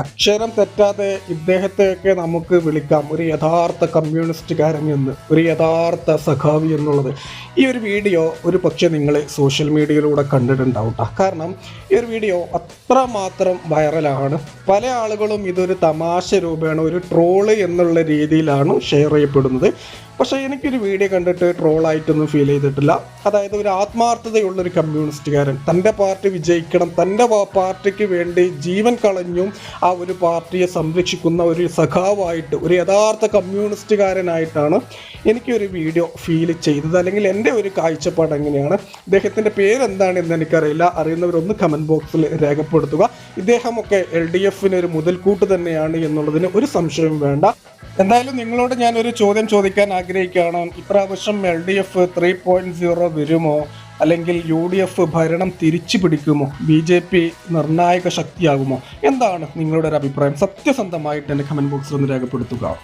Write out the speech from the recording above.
അക്ഷരം തെറ്റാതെ ഇദ്ദേഹത്തെയൊക്കെ നമുക്ക് വിളിക്കാം ഒരു യഥാർത്ഥ കമ്മ്യൂണിസ്റ്റുകാരൻ എന്ന്, ഒരു യഥാർത്ഥ സഖാവി എന്നുള്ളത്. ഈ ഒരു വീഡിയോ ഒരു പക്ഷേ നിങ്ങൾ സോഷ്യൽ മീഡിയയിലൂടെ കണ്ടിട്ടുണ്ടാവും. കാരണം ഈ ഒരു വീഡിയോ അത്രമാത്രം വൈറലാണ്. പല ആളുകളും ഇതൊരു തമാശ രൂപേണ ഒരു ട്രോള് എന്നുള്ള രീതിയിലാണ് ഷെയർ ചെയ്യപ്പെടുന്നത്. പക്ഷേ എനിക്കൊരു വീഡിയോ കണ്ടിട്ട് ട്രോളായിട്ടൊന്നും ഫീൽ ചെയ്തിട്ടില്ല. അതായത് ഒരു ആത്മാർത്ഥതയുള്ളൊരു കമ്മ്യൂണിസ്റ്റുകാരൻ, തൻ്റെ പാർട്ടി വിജയിക്കണം, തൻ്റെ പാർട്ടിക്ക് വേണ്ടി ജീവൻ കളഞ്ഞും ആ ഒരു പാർട്ടിയെ സംരക്ഷിക്കുന്ന ഒരു സഖാവായിട്ട്, ഒരു യഥാർത്ഥ കമ്മ്യൂണിസ്റ്റുകാരനായിട്ടാണ് എനിക്കൊരു വീഡിയോ ഫീൽ ചെയ്തത്. അല്ലെങ്കിൽ എൻ്റെ ഒരു കാഴ്ചപ്പാട് എങ്ങനെയാണ്, ഇദ്ദേഹത്തിൻ്റെ പേരെന്താണെന്ന് എനിക്കറിയില്ല. അറിയുന്നവരൊന്ന് കമൻറ്റ് ബോക്സിൽ രേഖപ്പെടുത്തുക. ഇദ്ദേഹമൊക്കെ LDF ഒരു മുതൽക്കൂട്ട് തന്നെയാണ് എന്നുള്ളതിന് ഒരു സംശയവും വേണ്ട. എന്തായാലും നിങ്ങളോട് ഞാനൊരു ചോദ്യം ചോദിക്കാൻ ആഗ്രഹിക്കുകയാണ്. ഇപ്രാവശ്യം LDF 3.0 വരുമോ, അല്ലെങ്കിൽ UDF ഭരണം തിരിച്ചു പിടിക്കുമോ, BJP നിർണായക ശക്തിയാകുമോ? എന്താണ് നിങ്ങളുടെ ഒരു അഭിപ്രായം? സത്യസന്ധമായിട്ട് എൻ്റെ കമൻറ്റ് ബോക്സിൽ ഒന്ന് രേഖപ്പെടുത്തുക.